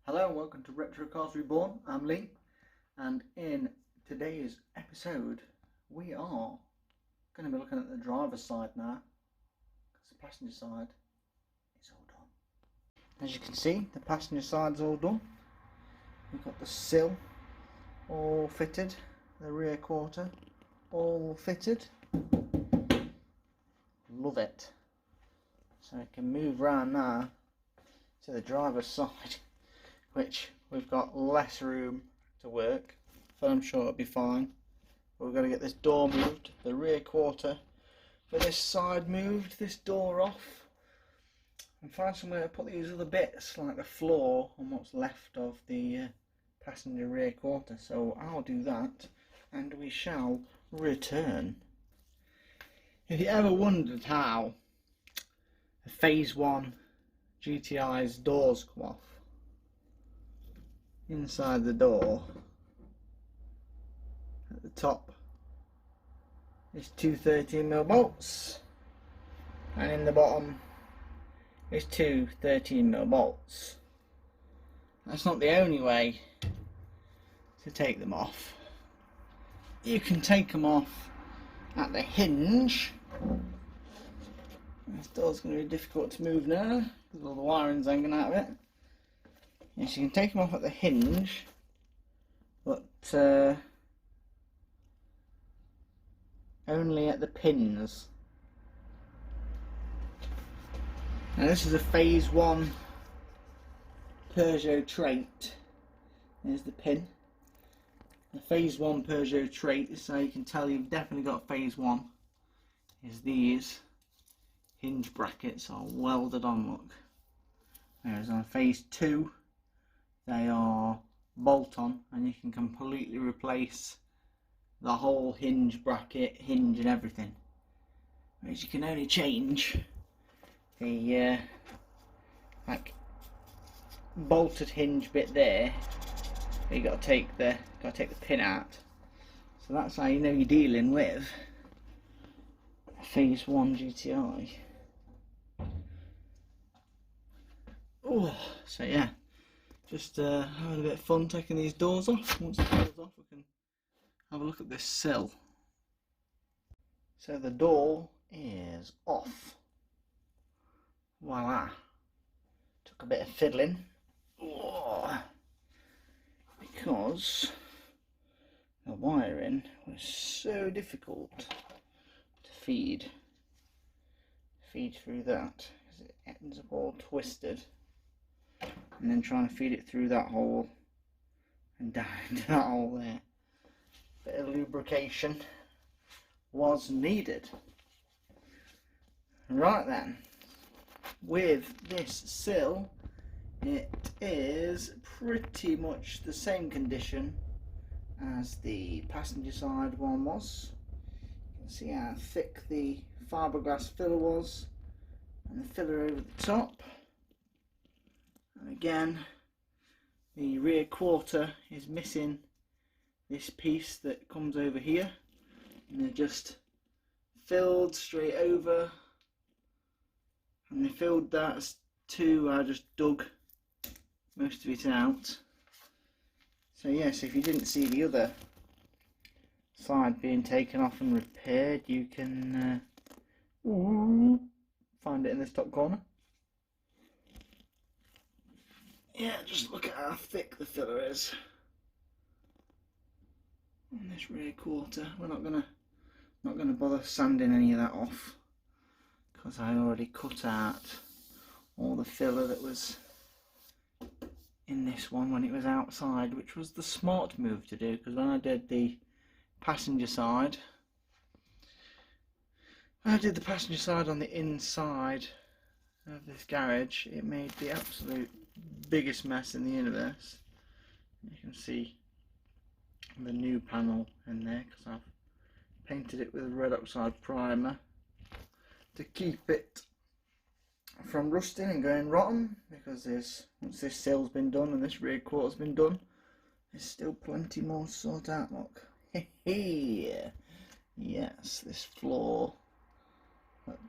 Hello and welcome to Retro Cars Reborn. I'm Lee, and in today's episode we are going to be looking at the driver's side now, because the passenger side is all done. As you can see, the passenger side's all done. We've got the sill all fitted, the rear quarter all fitted. Love it. So I can move around now to the driver's side, which we've got less room to work, but I'm sure it'll be fine. But we've got to get this door moved, the rear quarter for this side moved, this door off, and find somewhere to put these other bits like the floor and what's left of the passenger rear quarter. So I'll do that and we shall return. If you ever wondered how a Phase 1 GTI's doors come off, inside the door at the top is two 13mm bolts, and in the bottom is two 13mm bolts. That's not the only way to take them off. You can take them off at the hinge. This door's going to be difficult to move now because all the wiring's hanging out of it. Yes, you can take them off at the hinge, but only at the pins. Now this is a Phase 1 Peugeot trait. There's the pin. The Phase 1 Peugeot trait, so you can tell you've definitely got Phase 1, is these hinge brackets are welded on, look. Whereas on Phase 2 they are bolt on, and you can completely replace the whole hinge bracket, hinge and everything. Whereas you can only change the like bolted hinge bit there, but you got to take the pin out. So that's how you know you're dealing with a Phase 1 GTI. Oh, so yeah. Just having a bit of fun taking these doors off. Once the door's off, we can have a look at this sill. So the door is off. Voila. Took a bit of fiddling. Because the wiring was so difficult to feed through that, because it ends up all twisted. And then trying to feed it through that hole and down into that hole there. Bit of lubrication was needed. Right then, with this sill, it is pretty much the same condition as the passenger side one was. You can see how thick the fiberglass filler was, and the filler over the top. And again, the rear quarter is missing this piece that comes over here, and they're just filled straight over, and they filled that too. I just dug most of it out. So yes, if you didn't see the other side being taken off and repaired, you can find it in this top corner. Yeah, just look at how thick the filler is on this rear quarter. We're not gonna bother sanding any of that off, because I already cut out all the filler that was in this one when it was outside, which was the smart move to do, because when I did the passenger side, on the inside of this garage, it made the absolute biggest mess in the universe. You can see the new panel in there, because I've painted it with red oxide primer to keep it from rusting and going rotten, because once this sill's been done and this rear quarter's been done, there's still plenty more to sort out. Look, yes, this floor, but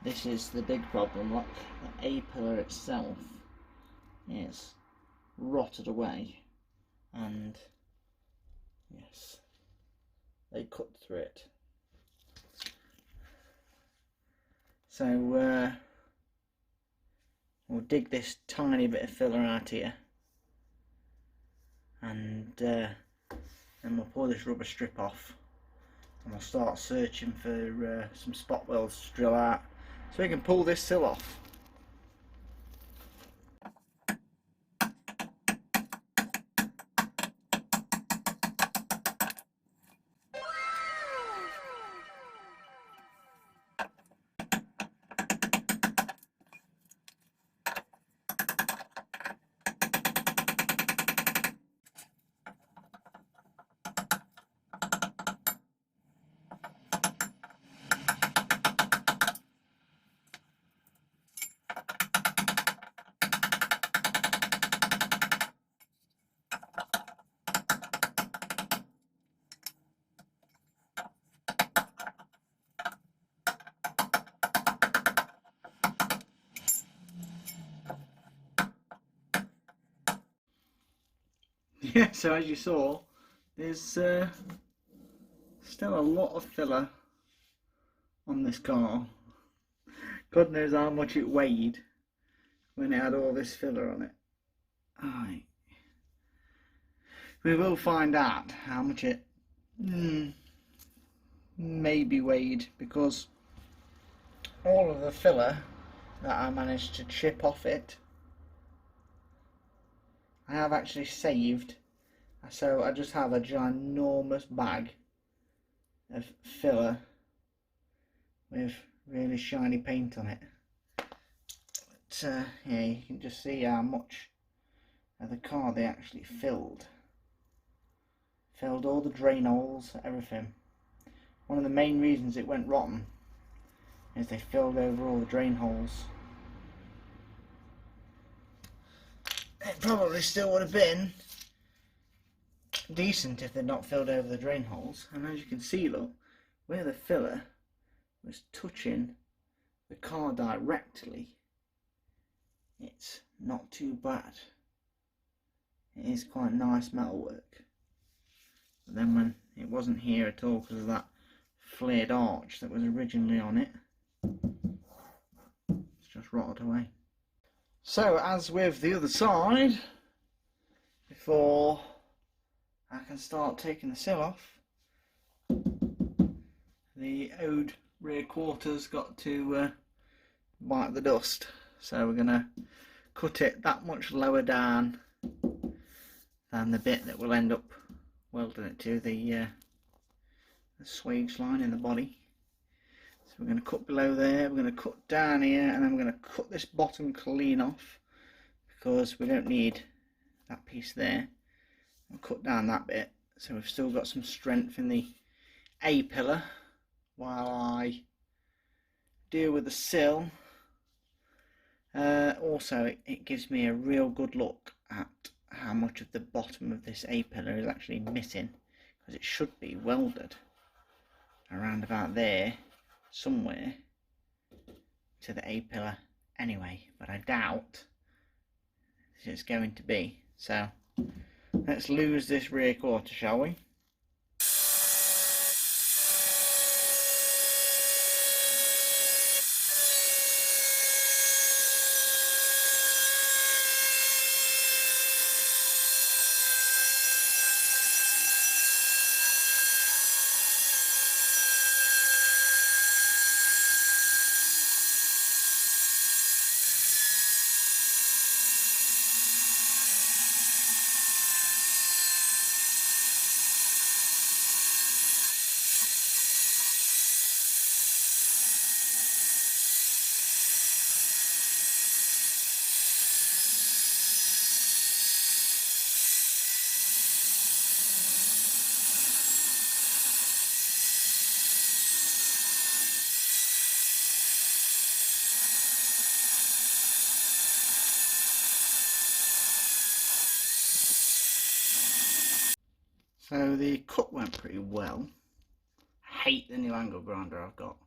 this is the big problem. Look, the A pillar itself is has rotted away, and yes, they cut through it. So we'll dig this tiny bit of filler out here, and then we'll pull this rubber strip off, and we'll start searching for some spot welds to drill out so we can pull this sill off. Yeah, so as you saw, there's still a lot of filler on this car. God knows how much it weighed when it had all this filler on it. Right. We will find out how much it maybe weighed, because all of the filler that I managed to chip off it, I have actually saved. So I just have a ginormous bag of filler with really shiny paint on it. But yeah, you can just see how much of the car they actually filled. Filled all the drain holes, everything. One of the main reasons it went rotten is they filled over all the drain holes. It probably still would have been decent if they'd not filled over the drain holes. And as you can see, look, where the filler was touching the car directly, it's not too bad. It is quite nice metalwork. But then when it wasn't here at all because of that flared arch that was originally on it, it's just rotted away. So as with the other side, before I can start taking the sill off, the old rear quarters got to bite the dust. So we're going to cut it that much lower down than the bit that will end up welding it to the swage line in the body. So we're going to cut below there, we're going to cut down here, and then we're going to cut this bottom clean off because we don't need that piece there. We'll cut down that bit so we've still got some strength in the A-pillar while I deal with the sill. Also it gives me a real good look at how much of the bottom of this A-pillar is actually missing, because it should be welded around about there somewhere to the A-pillar anyway, but I doubt it's going to be. So let's lose this rear quarter, shall we? So the cut went pretty well. I hate the new angle grinder I've got,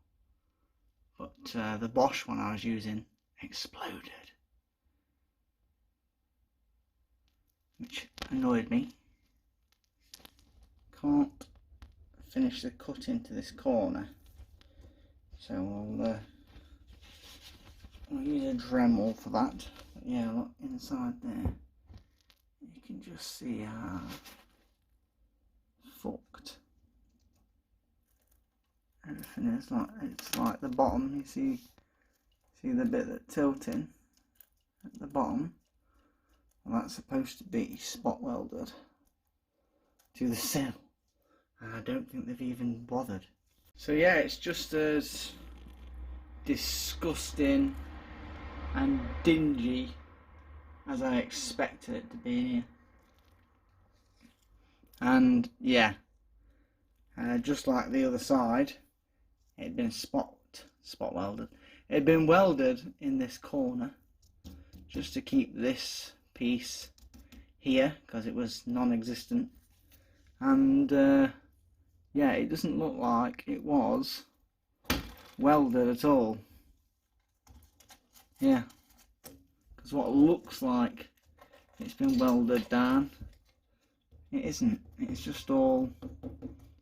but the Bosch one I was using exploded. which annoyed me. Can't finish the cut into this corner, so I'll use a Dremel for that. But yeah, look inside there, you can just see how fucked everything is. Like, it's like the bottom, you see the bit that's tilting at the bottom, well, that's supposed to be spot welded to the sill, and I don't think they've even bothered. So yeah, it's just as disgusting and dingy as I expected it to be in here. And yeah, just like the other side, it had been spot welded. It had been welded in this corner just to keep this piece here because it was non-existent. And yeah, it doesn't look like it was welded at all. Yeah, because what looks like it's been welded down, it isn't. It's just all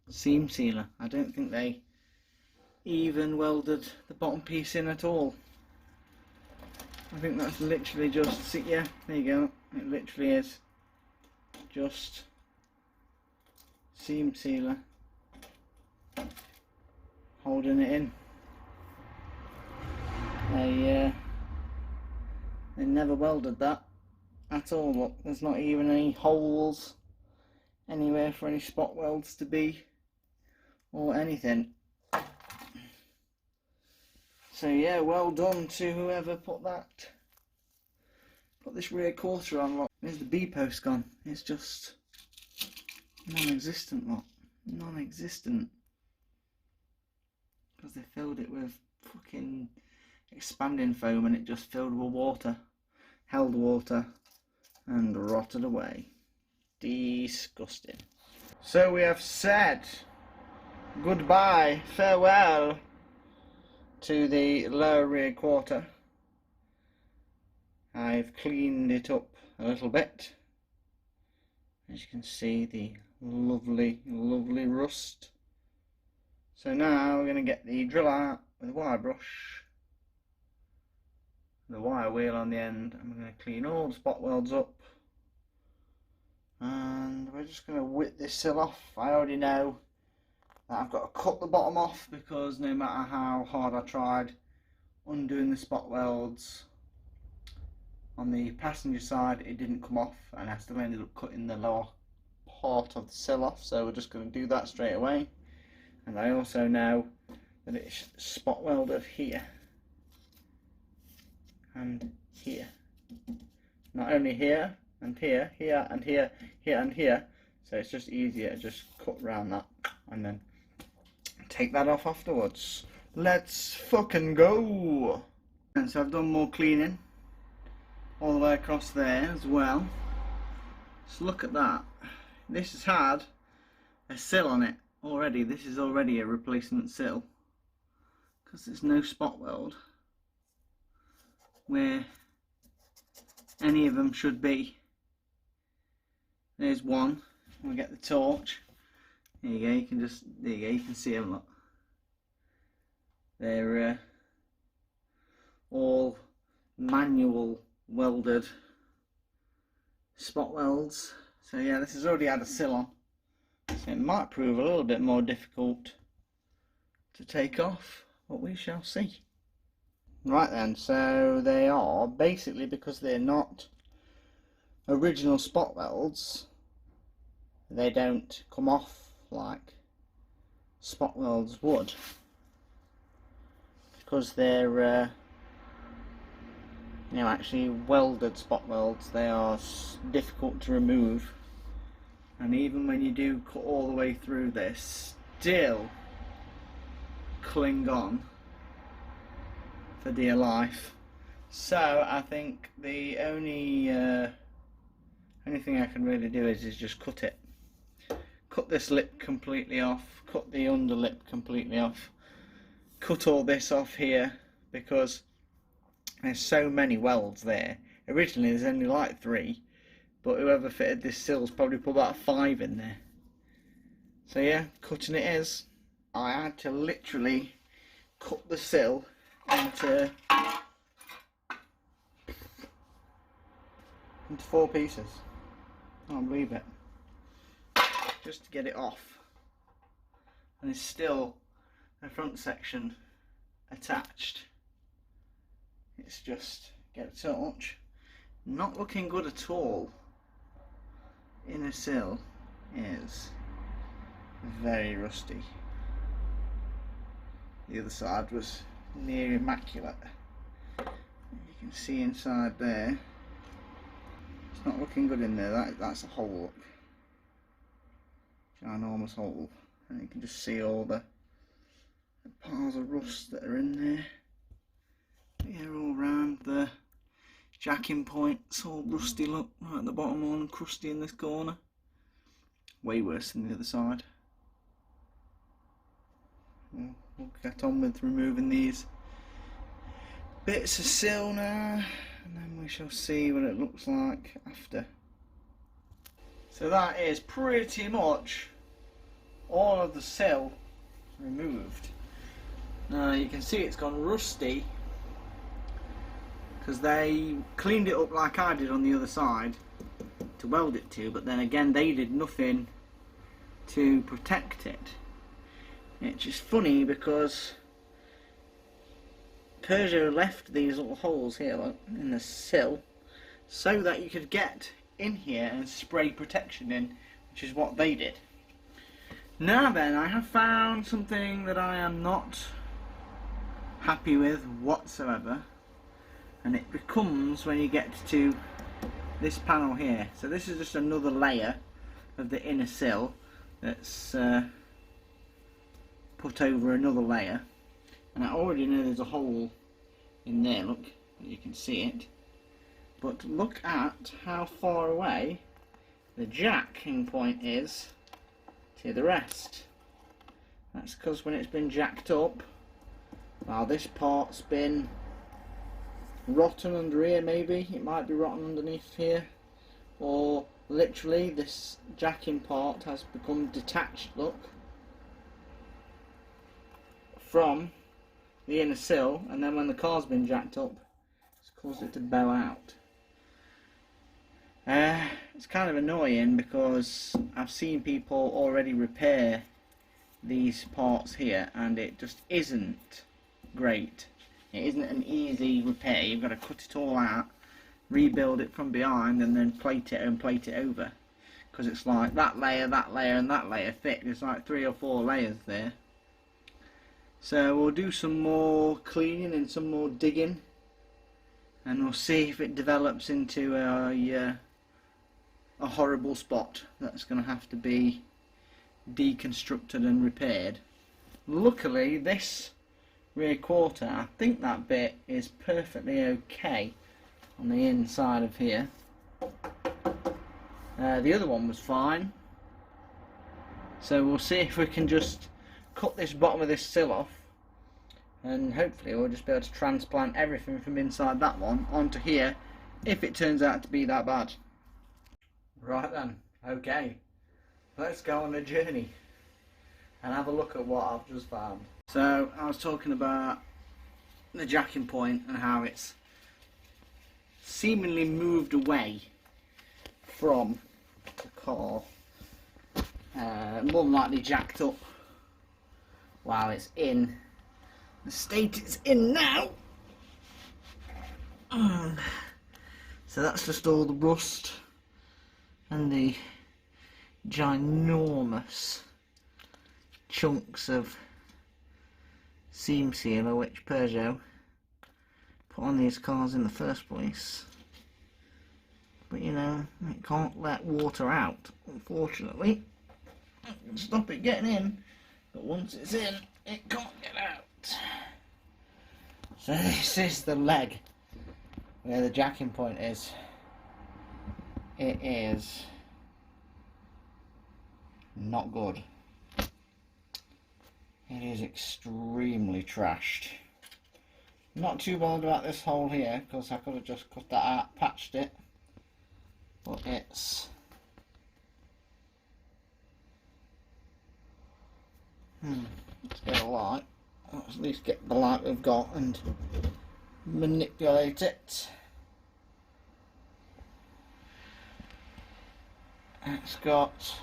seam sealer. I don't think they even welded the bottom piece in at all. I think that's literally just, see, yeah, there you go, it literally is just seam sealer holding it in. They never welded that at all. Look, there's not even any holes anywhere for any spot welds to be or anything. So yeah, well done to whoever put this rear quarter on. Look, there's the B post gone. It's just non-existent. Look, non-existent, because they filled it with fucking expanding foam and it just filled with water, held water and rotted away. Disgusting. So we have said goodbye, farewell to the lower rear quarter. I've cleaned it up a little bit. As you can see, the lovely rust. So now we're going to get the drill out with a wire brush, the wire wheel on the end, and we're going to clean all the spot welds up, and we're just going to whip this sill off. I already know that I've got to cut the bottom off, because no matter how hard I tried undoing the spot welds on the passenger side, it didn't come off, and I still ended up cutting the lower part of the sill off. So we're just going to do that straight away. And I also know that it's spot welded here and here, not only here and here, here and here, here and here. So it's just easier to just cut around that and then take that off afterwards. Let's fucking go. And so I've done more cleaning all the way across there as well. So look at that. This has had a sill on it already. This is already a replacement sill, because there's no spot weld where any of them should be. There's one. We'll get the torch. There you go. You can just, there you go, you can see them. Look, they're all manual welded spot welds. So yeah, this has already had a sill on, so it might prove a little bit more difficult to take off, but we shall see. Right then, so they are basically, because they're not original spot welds, they don't come off like spot welds would, because they're you know, actually welded spot welds. They are difficult to remove, and even when you do cut all the way through, they still cling on for dear life. So I think the only thing I can really do is just cut it. Cut this lip completely off, cut the underlip completely off, cut all this off here, because there's so many welds there. Originally there's only like 3, but whoever fitted this sill's probably put about a 5 in there. So yeah, cutting it is. I had to literally cut the sill into 4 pieces. I can't believe it. Just to get it off. And there's still a front section attached. It's just, get a touch. Not looking good at all. Inner sill is very rusty. The other side was near immaculate. You can see inside there. It's not looking good in there. That's a hole. Look. Ginormous hole. And you can just see all the piles of rust that are in there. Here all round the jacking points, all rusty look, right at the bottom, all crusty in this corner. Way worse than the other side. We'll get on with removing these bits of sill now, and then we shall see what it looks like after. So that is pretty much all of the sill removed. Now you can see it's gone rusty because they cleaned it up like I did on the other side to weld it to, but then again they did nothing to protect it. It's just funny because Peugeot left these little holes here, look, in the sill, so that you could get in here and spray protection in, which is what they did. Now then, I have found something that I am not happy with whatsoever, and it becomes when you get to this panel here. So this is just another layer of the inner sill that's put over another layer, and I already know there's a hole in there, look, you can see it, but look at how far away the jacking point is to the rest. That's because when it's been jacked up, well, this part's been rotten under here, maybe it might be rotten underneath here, or literally this jacking part has become detached, look, from the inner sill, and then when the car's been jacked up, it's caused it to bow out. It's kind of annoying because I've seen people already repair these parts here, and it just isn't great. It isn't an easy repair. You've got to cut it all out, rebuild it from behind, and then plate it and plate it over, because it's like that layer, and that layer thick. There's like 3 or 4 layers there. So we'll do some more cleaning and some more digging, and we'll see if it develops into a horrible spot that's going to have to be deconstructed and repaired. Luckily this rear quarter, I think that bit is perfectly okay on the inside of here. The other one was fine, so we'll see if we can just cut this bottom of this sill off, and hopefully we'll just be able to transplant everything from inside that one onto here if it turns out to be that bad. Right then, okay, let's go on a journey and have a look at what I've just found. So I was talking about the jacking point and how it's seemingly moved away from the car, more than likely jacked up while it's in the state it's in now. So that's just all the rust and the ginormous chunks of seam sealer which Peugeot put on these cars in the first place. But you know, it can't let water out, unfortunately. It can stop it getting in, but once it's in, it can't get out. So this is the leg where the jacking point is. It is not good. It is extremely trashed. Not too bothered about this hole here, because I could have just cut that out, patched it, but it's let's get a light. Let's at least get the light we've got and manipulate it. It's got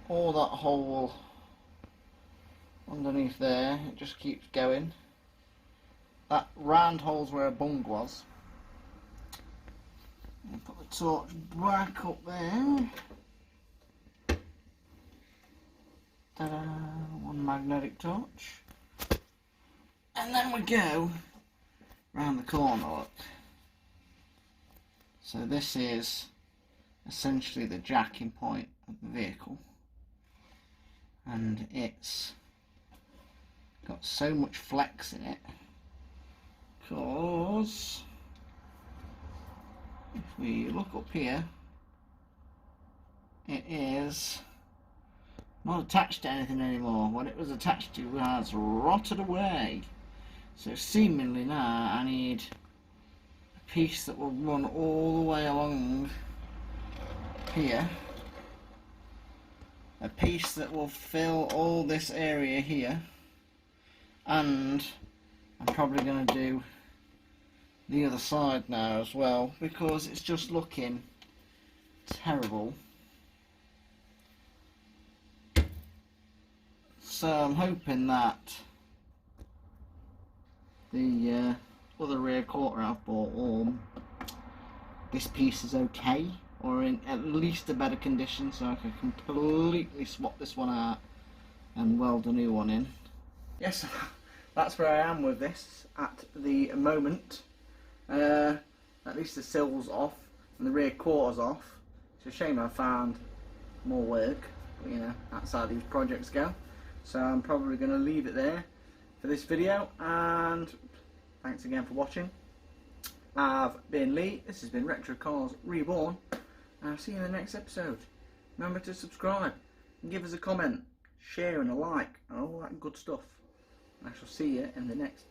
all that hole underneath there, it just keeps going. That round hole's where a bung was. And put the torch back up there. Ta-da! One magnetic torch. And then we go round the corner, look. So this is essentially the jacking point of the vehicle, and it's got so much flex in it because if we look up here, it is not attached to anything anymore. What it was attached to has rotted away, so seemingly now I need a piece that will run all the way along here, a piece that will fill all this area here, and I'm probably going to do the other side now as well because it's just looking terrible. So I'm hoping that the other rear quarter I've bought, this piece is okay, or in at least a better condition, so I can completely swap this one out and weld a new one in. Yes, that's where I am with this at the moment. At least the sill's off and the rear quarter's off. It's a shame I found more work, but, you know, that's how these projects go. So I'm probably going to leave it there for this video, and thanks again for watching. I've been Lee, this has been Retro Cars Reborn, and I'll see you in the next episode. Remember to subscribe and give us a comment, share and a like and all that good stuff. And I shall see you in the next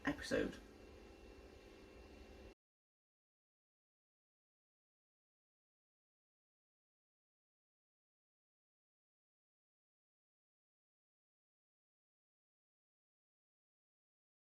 episode.